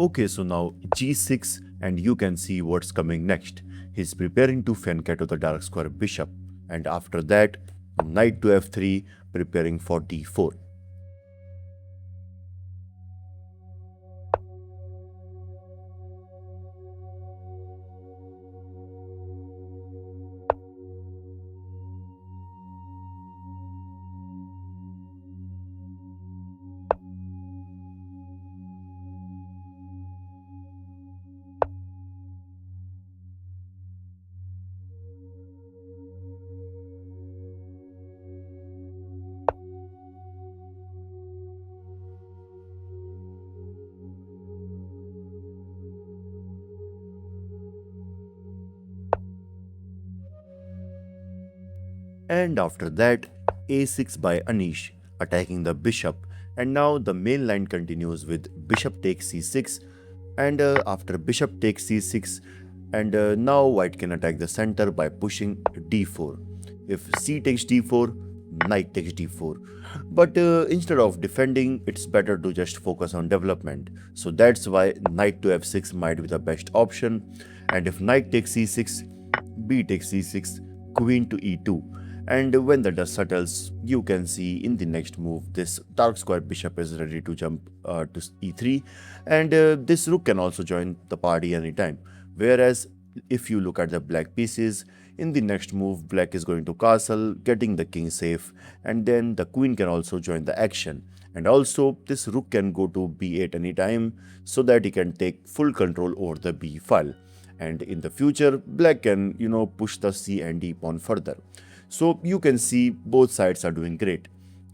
Okay, so now g6 and you can see what's coming next. He's preparing to flank the dark square bishop, and after that knight to f3 preparing for d4. And after that, a6 by Anish, attacking the bishop. And now the main line continues with bishop takes c6. And after bishop takes c6, and now white can attack the center by pushing d4. If c takes d4, knight takes d4. But instead of defending, it's better to just focus on development. So that's why knight to f6 might be the best option. And if knight takes c6, b takes c6, queen to e2. And when the dust settles, you can see in the next move, this dark square bishop is ready to jump to e3. And this rook can also join the party anytime. Whereas if you look at the black pieces, in the next move, black is going to castle, getting the king safe. And then the queen can also join the action. And also, this rook can go to b8 anytime so that he can take full control over the b file. And in the future, black can, push the c and d pawn further. So you can see both sides are doing great.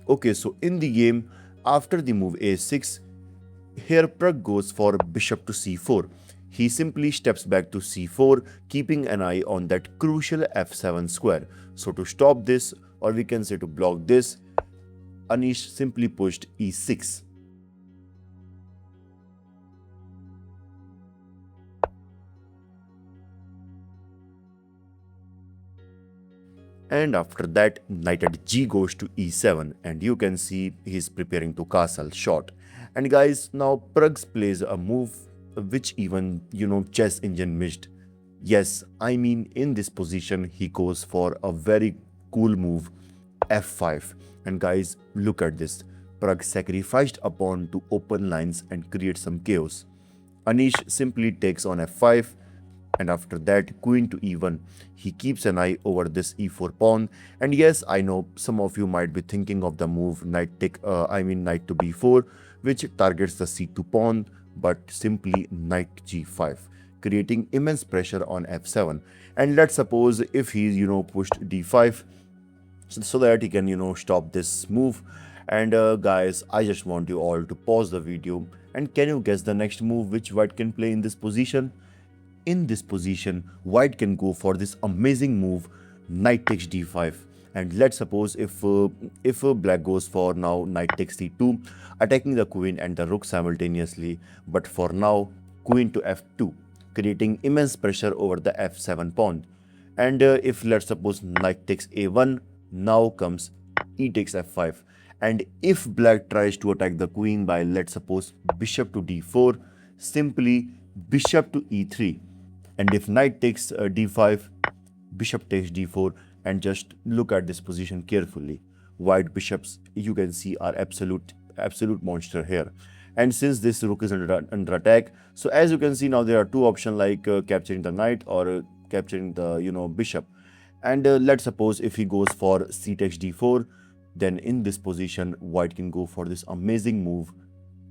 Okay, so in the game, after the move a6, here Pragg goes for bishop to c4. He simply steps back to c4, keeping an eye on that crucial f7 square. So to stop this, or we can say to block this, Anish simply pushed e6. And after that, knight at g goes to e7, and you can see he's preparing to castle short. And guys, now Pragg plays a move which even, chess engine missed. Yes, I mean in this position he goes for a very cool move, f5. And guys, look at this. Pragg sacrificed a pawn to open lines and create some chaos. Anish simply takes on f5, and after that queen to e1. He keeps an eye over this e4 pawn. And yes, I know some of you might be thinking of the move knight to b4, which targets the c2 pawn, but simply knight g5, creating immense pressure on f7. And let's suppose if he pushed d5, so that he can stop this move. And guys, I just want you all to pause the video, and can you guess the next move which white can play in this position? In this position, white can go for this amazing move, knight takes d5. And let's suppose if black goes for now knight takes c2, attacking the queen and the rook simultaneously. But for now, queen to f2, creating immense pressure over the f7 pawn. And if let's suppose knight takes a1, now comes e takes f5. And if black tries to attack the queen by, let's suppose, bishop to d4, simply bishop to e3. And if knight takes d5, bishop takes d4, and just look at this position carefully. White bishops, you can see, are absolute monster here. And since this rook is under attack, so as you can see now, there are two options like capturing the knight or capturing the bishop. And let's suppose if he goes for c takes d4, then in this position, white can go for this amazing move,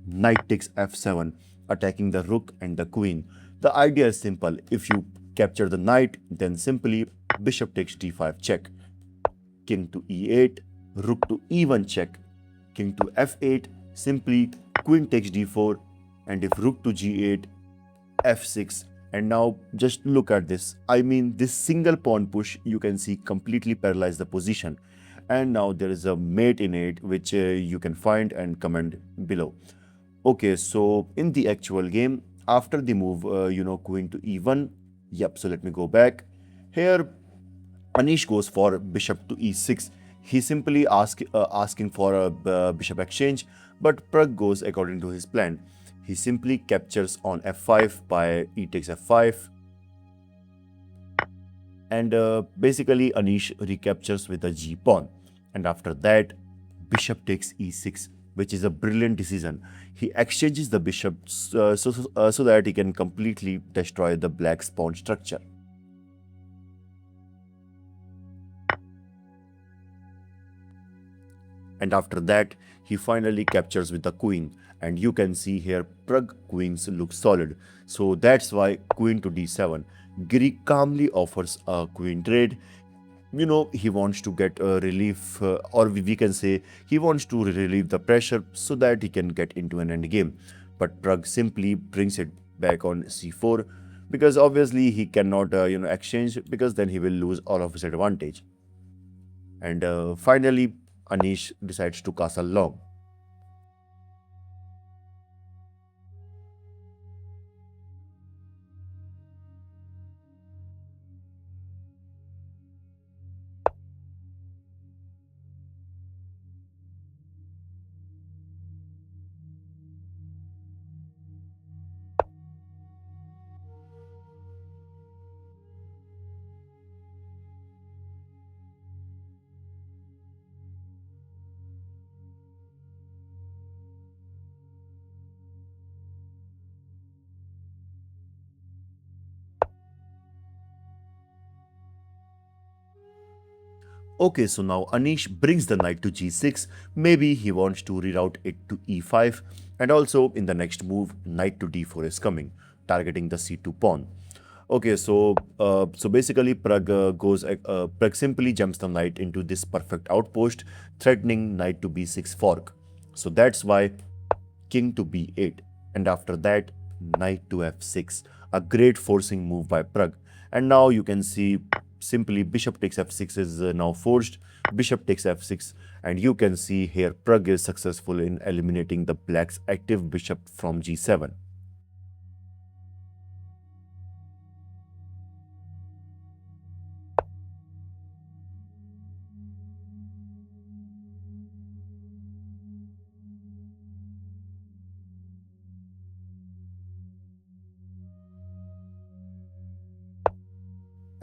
knight takes f7, attacking the rook and the queen. The idea is simple. If you capture the knight, then simply bishop takes d5 check, king to e8, rook to e1 check, king to f8, simply queen takes d4, and if rook to g8, f6. And now just look at this. I mean, this single pawn push, you can see, completely paralyzed the position. And now there is a mate in it, which you can find and comment below. Okay, so in the actual game, after the move, queen to e1, yep, so let me go back. Here, Anish goes for bishop to e6. He simply asking for a bishop exchange, but Pragg goes according to his plan. he simply captures on f5 by e takes f5, and basically Anish recaptures with a g pawn, and after that bishop takes e6, which is a brilliant decision. He exchanges the bishops so that he can completely destroy the black's pawn structure. And after that he finally captures with the queen, and you can see here Pragg queens look solid, so that's why queen to d7. Giri calmly offers a queen trade. He wants to get a relief, or we can say he wants to relieve the pressure so that he can get into an endgame. But Pragg simply brings it back on c4, because obviously he cannot exchange, because then he will lose all of his advantage. And finally Anish decides to castle long. Okay, so now Anish brings the knight to g6. Maybe he wants to reroute it to e5. And also in the next move, knight to d4 is coming, targeting the c2 pawn. Okay, so basically Pragg simply jumps the knight into this perfect outpost, threatening knight to b6 fork. So that's why king to b8, and after that knight to f6, a great forcing move by Pragg. And now you can see simply bishop takes f6 is now forced, bishop takes f6, and you can see here Pragg is successful in eliminating the black's active bishop from g7.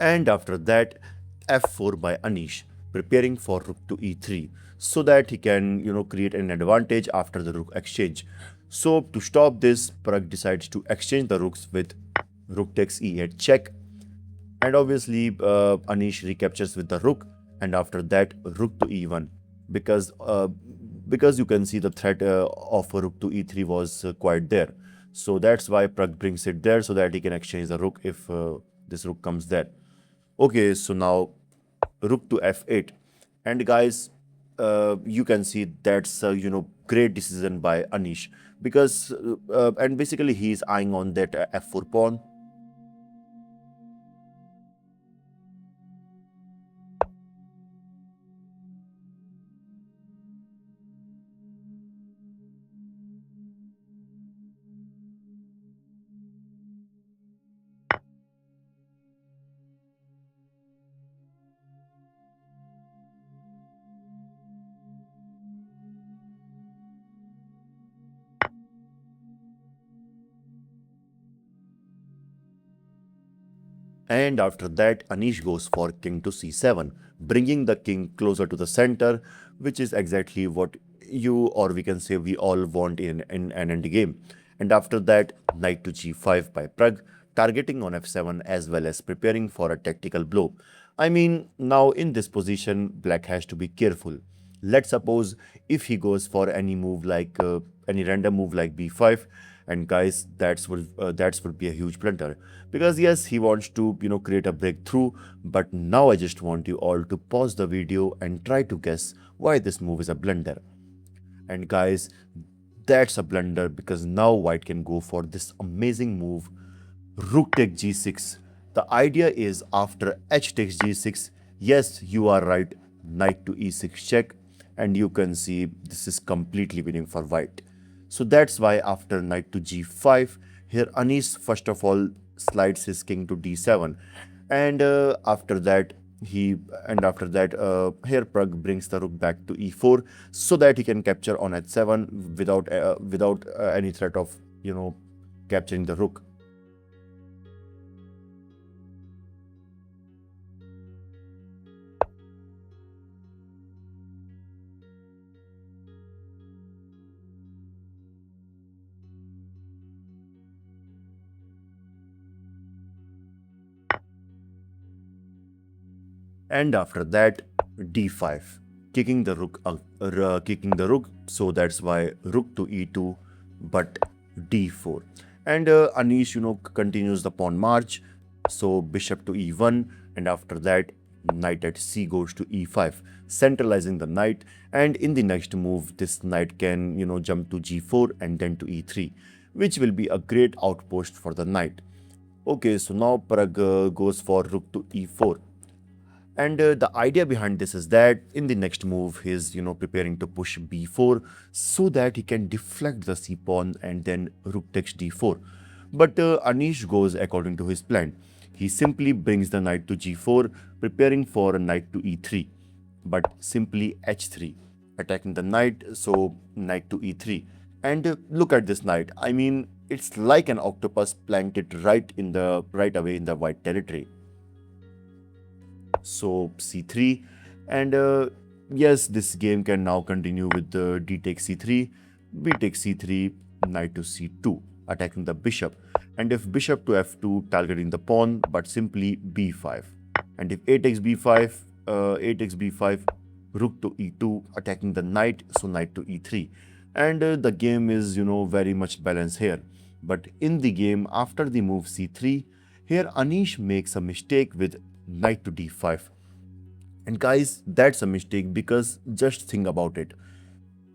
And after that f4 by Anish, preparing for rook to e3, so that he can create an advantage after the rook exchange. So to stop this, Pragg decides to exchange the rooks with rook takes e8 check, and obviously Anish recaptures with the rook, and after that rook to e1, because because you can see the threat of a rook to e3 was quite there. So that's why Pragg brings it there, so that he can exchange the rook if this rook comes there. Okay, so now rook to f8, and guys, you can see that's a great decision by Anish, because and basically he is eyeing on that f4 pawn. And after that, Anish goes for king to c7, bringing the king closer to the center, which is exactly what you, or we can say we all want in an endgame. And after that, knight to g5 by Pragg, targeting on f7 as well as preparing for a tactical blow. I mean, now in this position, black has to be careful. Let's suppose if he goes for any move like any random move like b5, and guys, that would be a huge blunder, because yes, he wants to create a breakthrough. But now I just want you all to pause the video and try to guess why this move is a blunder. And guys, that's a blunder, because now white can go for this amazing move, rook take g6. The idea is after h takes g6, yes, you are right, knight to e6 check, and you can see this is completely winning for white. So that's why after knight to g5, here Anish first of all slides his king to d7, and after that he and after that here Pragg brings the rook back to e4, so that he can capture on h7 without any threat of capturing the rook. And after that, d5, kicking the rook. So that's why rook to e2, but d4. And Anish, continues the pawn march. So bishop to e1, and after that, knight at c goes to e5, centralizing the knight. And in the next move, this knight can, jump to g4 and then to e3, which will be a great outpost for the knight. Okay, so now Pragg goes for rook to e4. And the idea behind this is that in the next move, he's preparing to push b4 so that he can deflect the c pawn and then rook takes d4. But Anish goes according to his plan. He simply brings the knight to g4, preparing for a knight to e3, but simply h3, attacking the knight. So knight to e3, and look at this knight. I mean, it's like an octopus planted right away in the white territory. So c3, and yes, this game can now continue with the d takes c3, b takes c3, knight to c2, attacking the bishop, and if bishop to f2, targeting the pawn, but simply b5, and if a takes b5, rook to e2, attacking the knight, so knight to e3, and the game is very much balanced here. But in the game after the move c3, here Anish makes a mistake with knight to d5. And guys, that's a mistake because just think about it.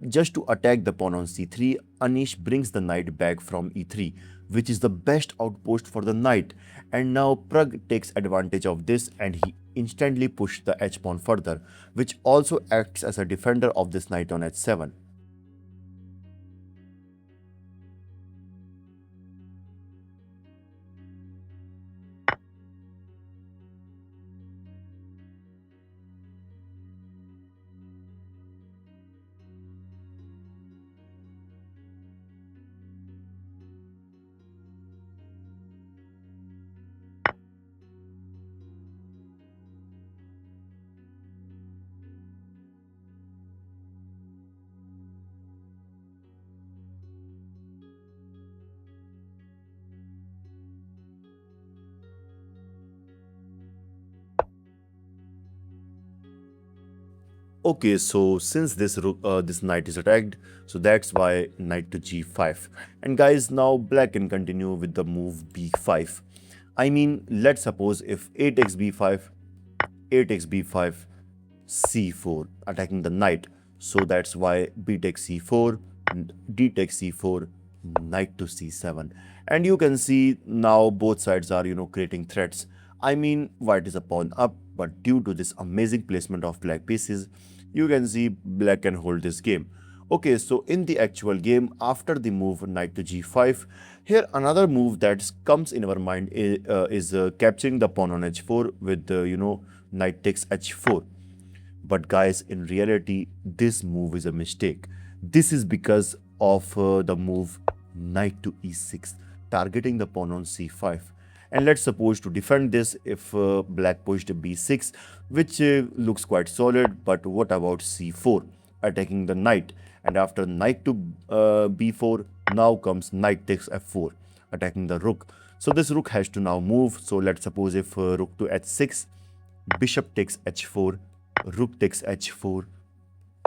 Just to attack the pawn on c3, Anish brings the knight back from e3, which is the best outpost for the knight. And now Pragg takes advantage of this and he instantly pushed the h pawn further, which also acts as a defender of this knight on h7. Okay, so since this knight is attacked, so that's why knight to g5. And guys, now black can continue with the move b5. I mean, let's suppose if a takes b5, a takes b5, c4, attacking the knight. So that's why b takes c4, d takes c4, knight to c7. And you can see now both sides are, creating threats. I mean, white is a pawn up, but due to this amazing placement of black pieces, you can see black can hold this game. Okay, so in the actual game, after the move knight to g5, here another move that comes in our mind is capturing the pawn on h4 with the, knight takes h4. But guys, in reality, this move is a mistake. This is because of the move knight to e6, targeting the pawn on c5. And let's suppose to defend this, if black pushed b6, which looks quite solid, but what about c4, attacking the knight? And after knight to b4, now comes knight takes f4, attacking the rook. So this rook has to now move. So let's suppose if rook to h6, bishop takes h4, rook takes h4,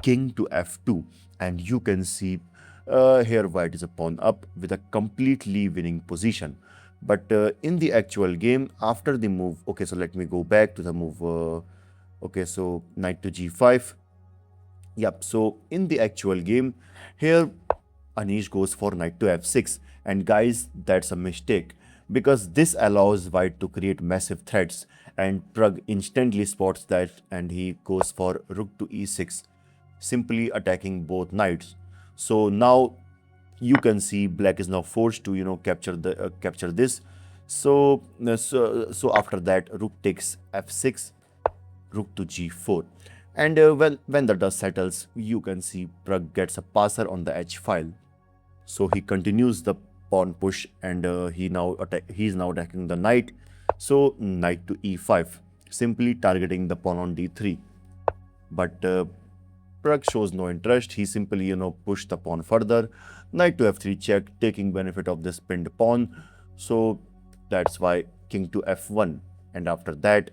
king to f2, and you can see here white is a pawn up with a completely winning position. But in the actual game, after the move, okay, so let me go back to the move. Okay, so knight to g5. Yep, so in the actual game, here Anish goes for knight to f6. And guys, that's a mistake because this allows white to create massive threats. And Pragg instantly spots that and he goes for rook to e6, simply attacking both knights. So now you can see black is now forced to capture this. So after that, rook takes f6, rook to g4, and well, when the dust settles, you can see Pragg gets a passer on the h file. So he continues the pawn push, and he's now attacking the knight. So knight to e5, simply targeting the pawn on d3. But Pragg shows no interest. He simply, pushed the pawn further. Knight to f3 check, taking benefit of this pinned pawn. So that's why king to f1. And after that,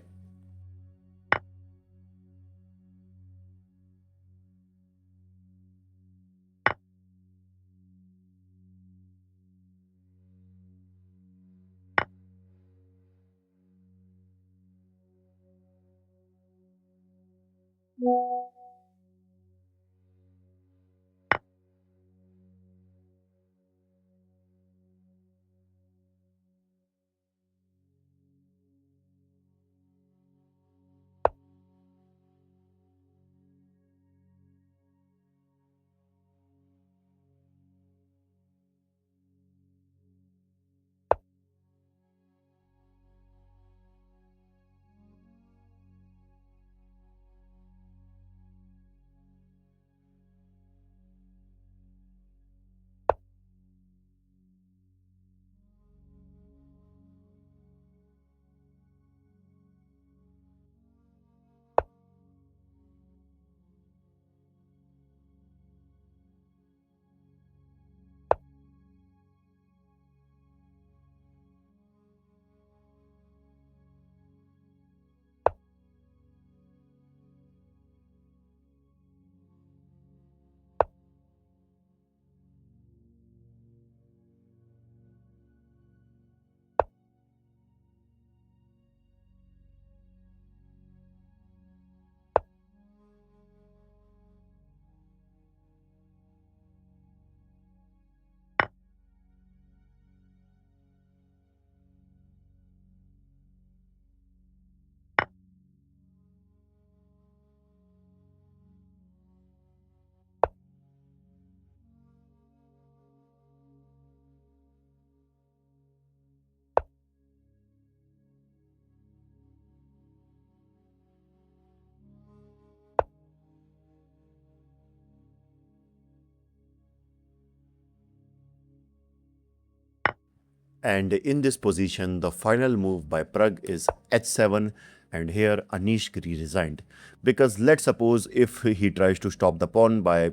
and in this position, the final move by Pragg is h7, and here Anish Giri resigned. Because let's suppose if he tries to stop the pawn by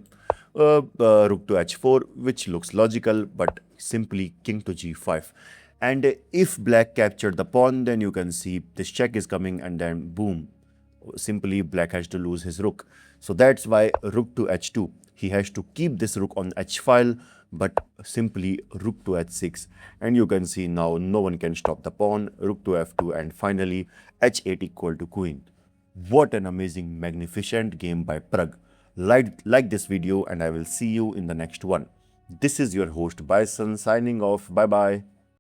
rook to h4, which looks logical, but simply king to g5. And if black captured the pawn, then you can see this check is coming, and then boom, simply black has to lose his rook. So that's why rook to h2. He has to keep this rook on h file, but simply rook to h6. And you can see now no one can stop the pawn, rook to f2, and finally h8 equal to queen. What an amazing, magnificent game by Pragg. Like this video, and I will see you in the next one. This is your host Bison signing off. Bye bye.